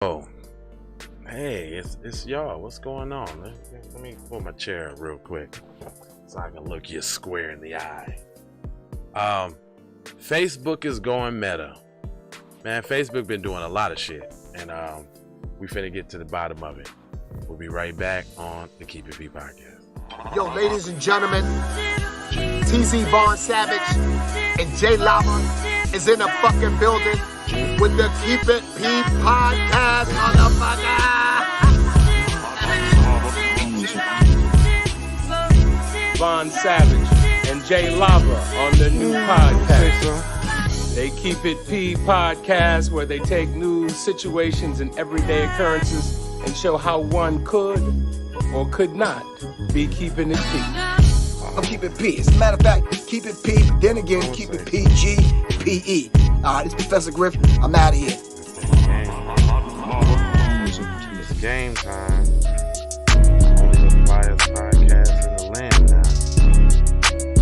Oh, hey, it's y'all. What's going on? Let me pull my chair up real quick so I can look you square in the eye. Facebook is going meta. Man, Facebook been doing a lot of shit, and we finna get to the bottom of it. We'll be right back on the Keep It P podcast. Yo, ladies and gentlemen, TZ Vaughn Savage and Jay Lava is in the fucking building with the Keep It P podcast, motherfucker. Vaughn Savage and Jay Lava on the new podcast. They Keep It P podcast, where they take news, situations, and everyday occurrences and show how one could or could not be keeping it P. I'm keeping P. As a matter of fact, keep it P, but then again, keep it PG, PE. Alright, it's Professor Griff. I'm out of here. It's game time. Only the Flyers podcast in the land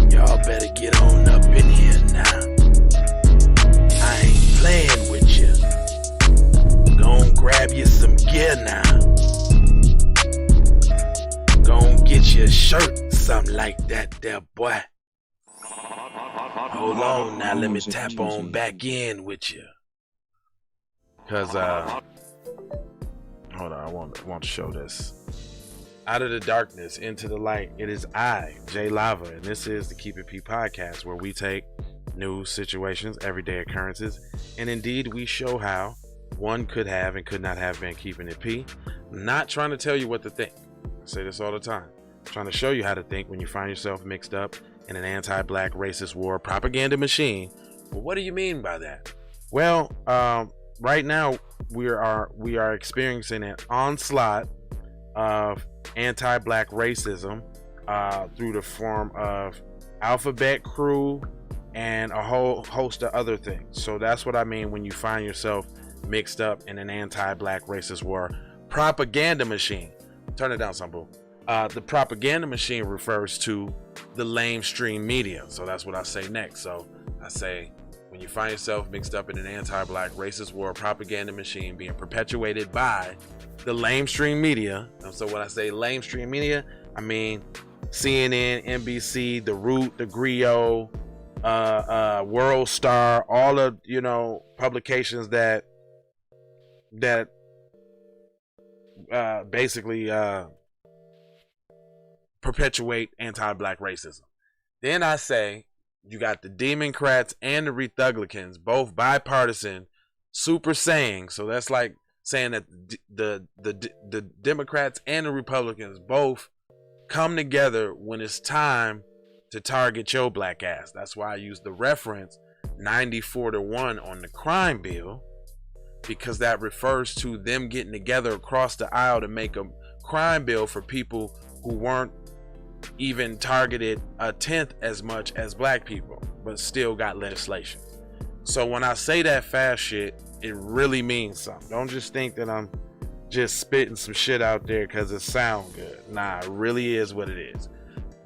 now. Y'all better get on up in here now. I ain't playing with you. Gon' grab you some gear now. Gon' get you a shirt, something like that there, boy. Hold on now, let me tap on back in with you. Cause hold on, I want to show this. Out of the darkness into the light, it is I, Jay Lava, and this is the Keep It P podcast, where we take news, situations, everyday occurrences, and indeed we show how one could have and could not have been keeping it P. I'm not trying to tell you what to think. I say this all the time. I'm trying to show you how to think when you find yourself mixed up in an anti-black racist war propaganda machine. Well, what do you mean by that? Well, right now we are experiencing an onslaught of anti-black racism through the form of Alphabet Crew and a whole host of other things. So that's what I mean when you find yourself mixed up in an anti-black racist war propaganda machine. Turn it down some, boo. The propaganda machine refers to the lamestream media. So that's what I say next. So I say, when you find yourself mixed up in an anti-black racist war propaganda machine being perpetuated by the lamestream media. And so when I say lamestream media, I mean CNN, NBC, The Root, The Griot, World Star, all of, publications that basically perpetuate anti-black racism. Then I say you got the Democrats and the Republicans, both bipartisan, super saying. So that's like saying that the Democrats and the Republicans both come together when it's time to target your black ass. That's why I use the reference 94-1 on the crime bill, because that refers to them getting together across the aisle to make a crime bill for people who weren't even targeted a tenth as much as black people, but still got legislation. So when I say that fast shit, it really means something. Don't just think that I'm just spitting some shit out there because it sounds good. Nah, it really is what it is.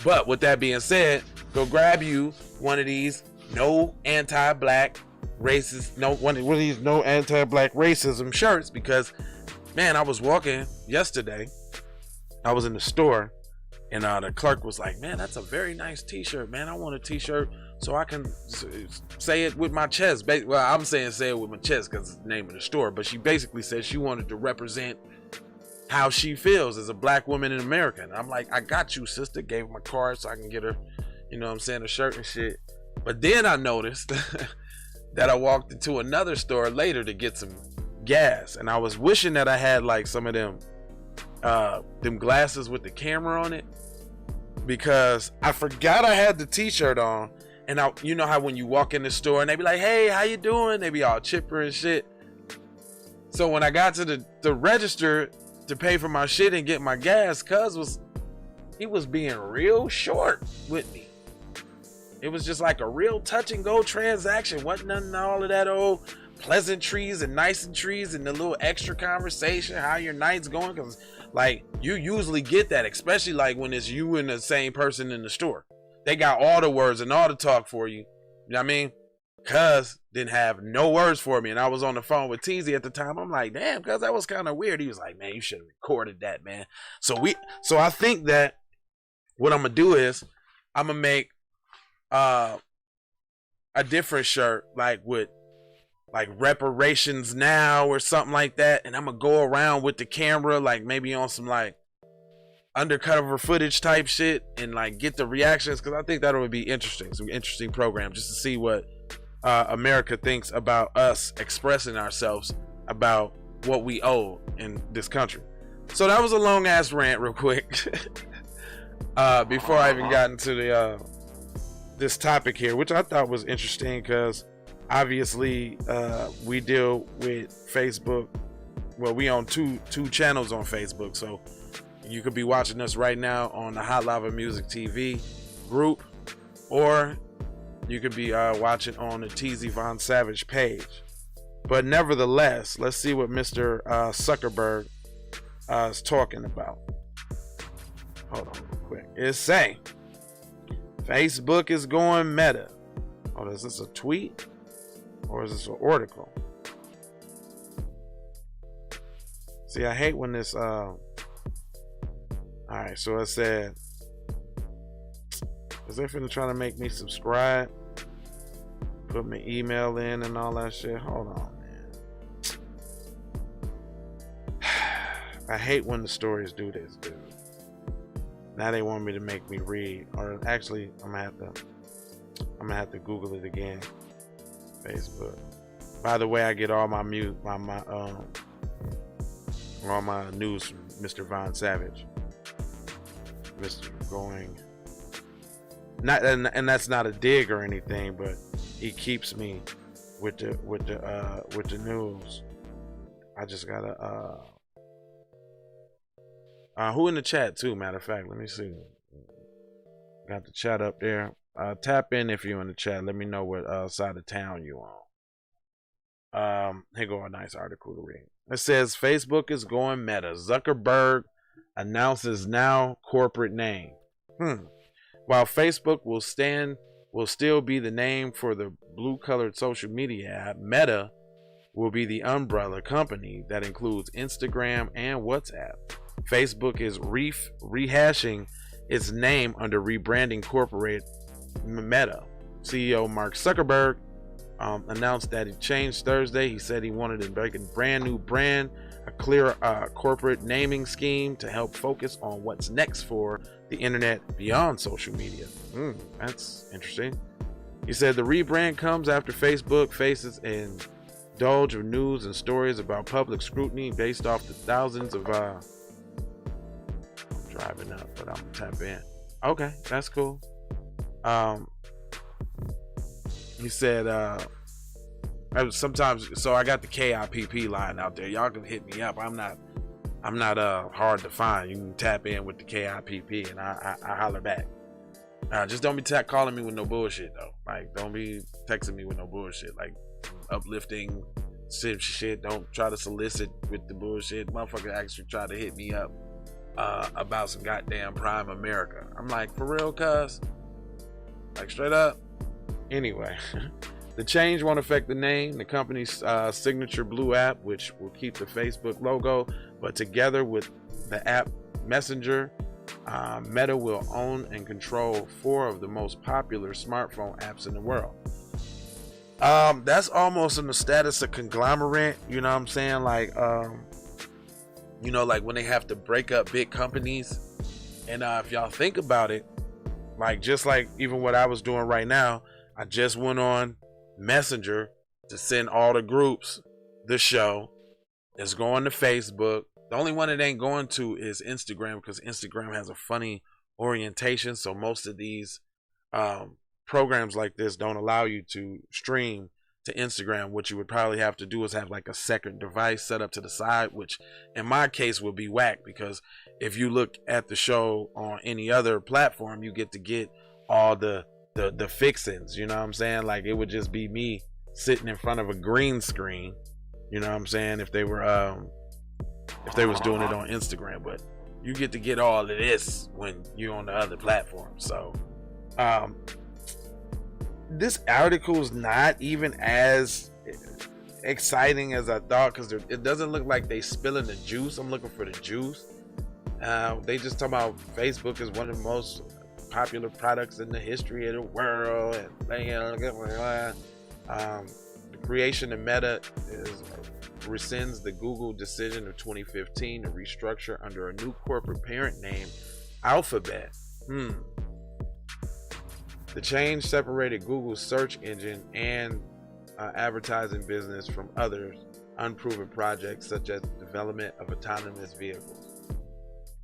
But with that being said, go grab you one of these no anti-black racist, one of these no anti-black racism shirts, because man, I was walking yesterday, I was in the store, and the clerk was like, man, that's a very nice t-shirt, man. I want a t-shirt so I can say it with my chest. Well, I'm saying say it with my chest because it's the name of the store, but she basically said she wanted to represent how she feels as a black woman in America. And I'm like, I got you, sister. Gave her my card so I can get her, a shirt and shit. But then I noticed that I walked into another store later to get some gas, and I was wishing that I had like some of them glasses with the camera on it, because I forgot I had the t-shirt on. And you know how when you walk in the store and they be like, hey, how you doing? They be all chipper and shit. So when I got to the register to pay for my shit and get my gas, he was being real short with me. It was just like a real touch and go transaction. Wasn't nothing all of that old pleasantries and niceties and the little extra conversation, how your night's going. Because like you usually get that, especially like when it's you and the same person in the store. They got all the words and all the talk for you. You know what I mean? Cuz didn't have no words for me, and I was on the phone with TZ at the time. I'm like, damn, cuz that was kind of weird. He was like, man, you should have recorded that, man. So I think that what I'm gonna do is I'm gonna make a different shirt, like with like reparations now or something like that, and I'm gonna go around with the camera, like maybe on some like undercover footage type shit, and like get the reactions, because I think that would be interesting, some interesting program just to see what America thinks about us expressing ourselves about what we owe in this country. So that was a long ass rant real quick before I even got into the this topic here, which I thought was interesting because obviously we deal with Facebook. Well, we own two channels on Facebook, so you could be watching us right now on the Hot Lava Music TV group, or you could be watching on the TZ Von Savage page. But nevertheless, let's see what Mr. Zuckerberg is talking about. Hold on real quick. It's saying Facebook is going meta. Oh, is this a tweet or is this an article? See, I hate when this alright, so it said, is they finna try to make me subscribe? Put my email in and all that shit. Hold on, man. I hate when the stories do this, dude. Now they want me to make me read, or actually, I'm gonna have to Google it again. Facebook. By the way, I get all my all my news from Mr. Von Savage. Mr. Going. Not, and that's not a dig or anything, but he keeps me with the news. I just gotta who in the chat too, matter of fact, let me see. Got the chat up there. Tap in if you're in the chat. Let me know what side of town you on. Here go a nice article to read. It says Facebook is going meta. Zuckerberg announces now corporate name. While Facebook will still be the name for the blue-colored social media app, Meta will be the umbrella company that includes Instagram and WhatsApp. Facebook is rehashing its name under rebranding corporate Meta. CEO Mark Zuckerberg announced that it changed Thursday. He said he wanted to make a brand new brand, a clear corporate naming scheme to help focus on what's next for the internet beyond social media. That's interesting. He said the rebrand comes after Facebook faces an indulge of news and stories about public scrutiny based off the thousands of I'm driving up, but I'm gonna tap in. Okay, that's cool. He said sometimes, so I got the KIPP line out there. Y'all can hit me up. I'm not hard to find. You can tap in with the KIPP and I holler back. Just don't be calling me with no bullshit though. Like, don't be texting me with no bullshit. Like uplifting shit. Don't try to solicit with the bullshit. Motherfucker actually try to hit me up about some goddamn Prime America. I'm like, for real, cuz? Like, straight up? Anyway, the change won't affect the name, the company's signature blue app, which will keep the Facebook logo, but together with the app Messenger, Meta will own and control 4 of the most popular smartphone apps in the world. That's almost in the status of conglomerate, you know what I'm saying? Like, you know, like when they have to break up big companies. And if y'all think about it, like just like even what I was doing right now, I just went on Messenger to send all the groups the show. It's going to Facebook. The only one it ain't going to is Instagram, because Instagram has a funny orientation. So most of these programs like this don't allow you to stream to Instagram. What you would probably have to do is have like a second device set up to the side, which in my case would be whack, because if you look at the show on any other platform, you get to get all the fixings, you know what I'm saying? Like, it would just be me sitting in front of a green screen, you know what I'm saying, if they was doing it on Instagram. But you get to get all of this when you're on the other platform. So this article is not even as exciting as I thought, because it doesn't look like they spilling the juice. I'm looking for the juice. They just talk about Facebook is one of the most popular products in the history of the world, and the creation of Meta rescinds the Google decision of 2015 to restructure under a new corporate parent name, Alphabet. The change separated Google's search engine and advertising business from others unproven projects, such as the development of autonomous vehicles.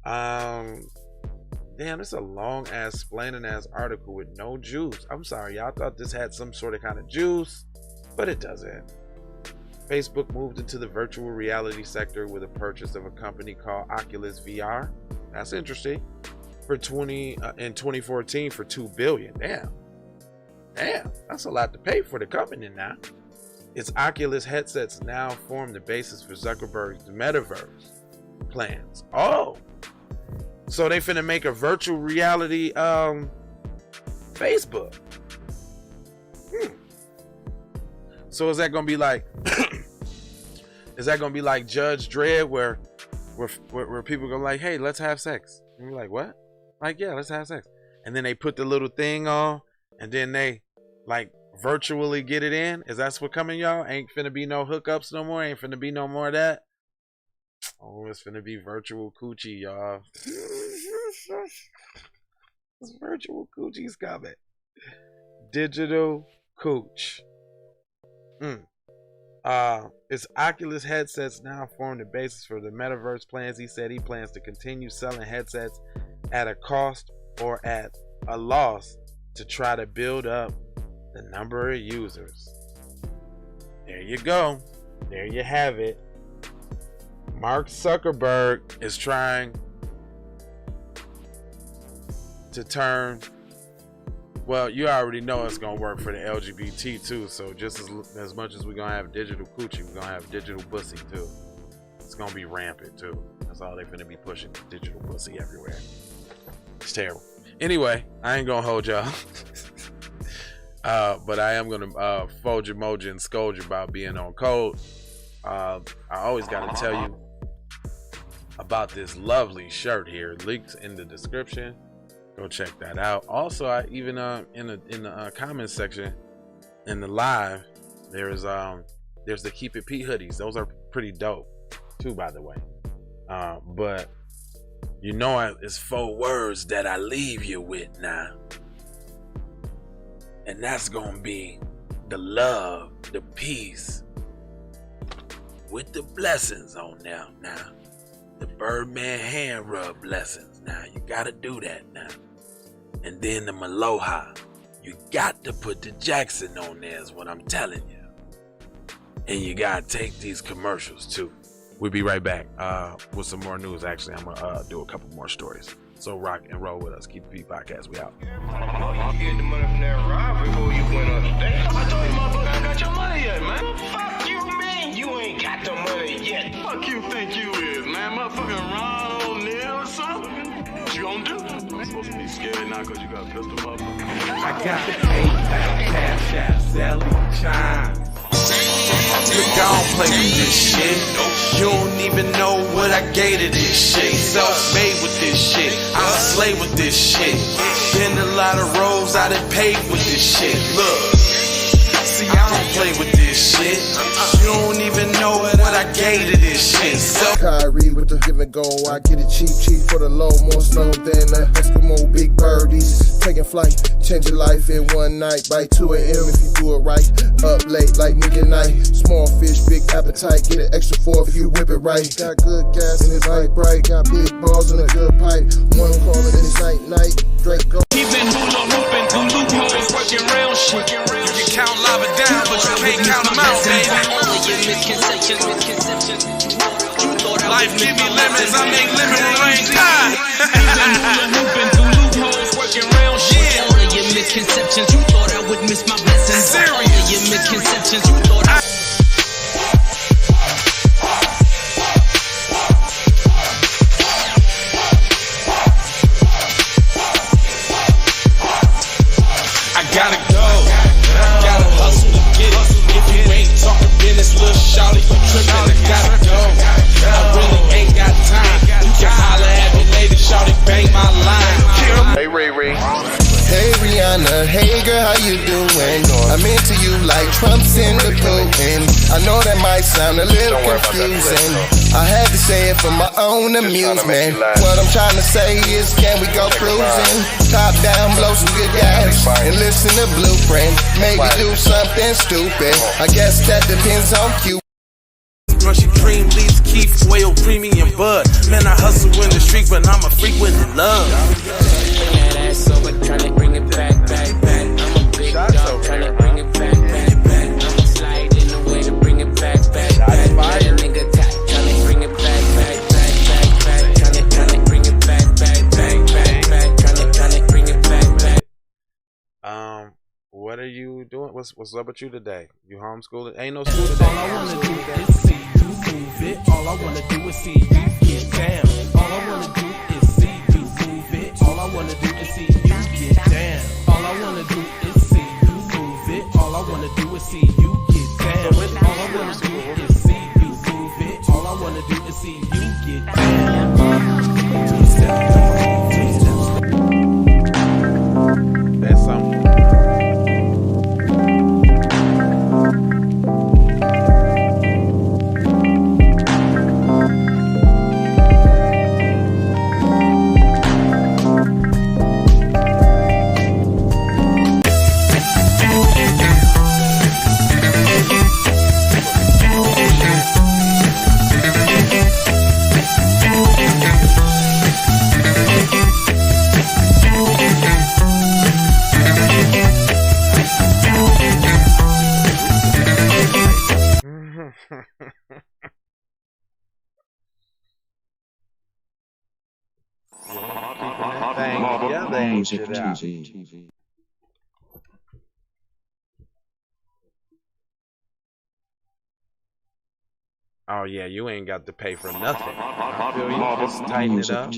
Damn, it's a long ass explaining ass article with no juice. I'm sorry, y'all thought this had some sort of kind of juice, but it doesn't. Facebook moved into the virtual reality sector with a purchase of a company called Oculus VR. That's interesting. In 2014 for $2 billion. Damn, that's a lot to pay for the company now. Its Oculus headsets now form the basis for Zuckerberg's metaverse plans. Oh, so they finna make a virtual reality Facebook. So is that gonna be like is that gonna be like Judge Dredd, where people go like, hey, let's have sex, and you're like, what? Like, yeah, let's have sex, and then they put the little thing on, and then they like virtually get it in? Is that what's coming, y'all? Ain't finna be no hookups no more. Ain't finna be no more of that. Oh, it's finna be virtual coochie, y'all. It's virtual coochie's coming. Digital cooch. Its Oculus headsets now form the basis for the metaverse plans. He said he plans to continue selling headsets at a cost or at a loss to try to build up the number of users. There you go. There you have it. Mark Zuckerberg is trying to turn, well, you already know it's gonna work for the LGBT too, so just as much as we're gonna have digital coochie, we're gonna have digital pussy too. It's gonna be rampant too. That's all they're gonna be pushing, digital pussy everywhere. It's terrible. Anyway, I ain't gonna hold y'all. But I am gonna fold your emoji and scold you about being on code. I always gotta tell you about this lovely shirt here. Links in the description. Go check that out. Also, I even in the comments section in the live, there's the Keep It P hoodies. Those are pretty dope too, by the way. But you know, it's 4 words that I leave you with now, and that's gonna be the love, the peace, with the blessings on now. Now, the Birdman hand rub blessings. Now, you gotta do that now. And then the Maloha. You got to put the Jackson on there is what I'm telling you. And you gotta take these commercials too. We'll be right back with some more news. Actually, I'm gonna do a couple more stories. So rock and roll with us. Keep the P Podcast. We out. You get the money from that robbery before you went upstairs. I told you, motherfucker, I got your money yet, man. Fuck you, man. You ain't got the money yet. Fuck you think you is, man. Motherfucking Ron O'Neal or something. What you gonna do? I'm supposed to be scared now because you got a pistol, motherfucker. I got the PayPal, Cash App, Zelle, Chime. You don't play with this shit. You don't even know what I gave to this shit. Self-made with this shit. I slay with this shit. Been a lot of roads I done paved with this shit. Look, see, I don't play with this shit. You don't even know what I gave to this shit. Kyrie with the give and go. I get it cheap for the low. More snow than a Eskimo big birdies. Taking flight, change your life in one night. By 2 a.m. if you do it right. Up late like midnight. Small fish, big appetite. Get an extra 4 if you whip it right. Got good gas in his light bright. Got big balls in a good pipe. One calling in his night. Drake go. Keeping hula hooping through loopholes, working real shit. You can count lava down, but you can't count them out, baby. Life give me lemons, I make lemon rain die. Keeping hula hooping through loopholes, working real shit. All of your misconceptions, you thought I would miss my blessings. Serious. All of your misconceptions, you thought I gotta go. I know that might sound a little confusing. I had to say it for my own amusement. What I'm trying to say is, can we go cruising? Top down, blow some good gas, and listen to Blueprint. Maybe do something stupid. I guess that depends on you. Russian cream leaves, keep oil, premium bud. Man, I hustle in the street, but I'm a freak with the love. That ass over, tryna bring it back. I'm a big dog, tryna bring it back. I'ma slide in the way to bring it back. Let a nigga tap, tryna bring it back. Tryna bring it back. Tryna bring it back. What are you doing? What's up with you today? You homeschooling? Ain't no school today. All I wanna do is see you move it. All I wanna do is see you get down. All I wanna do is see you move it. All I wanna do is see you get down. All I wanna do is see you move it. All I wanna do is see you get down. All I wanna do is see you move it. All I wanna do is see you get down. Two-step. That's something. Oh yeah, you ain't got to pay for nothing. I feel you. Just tighten it up.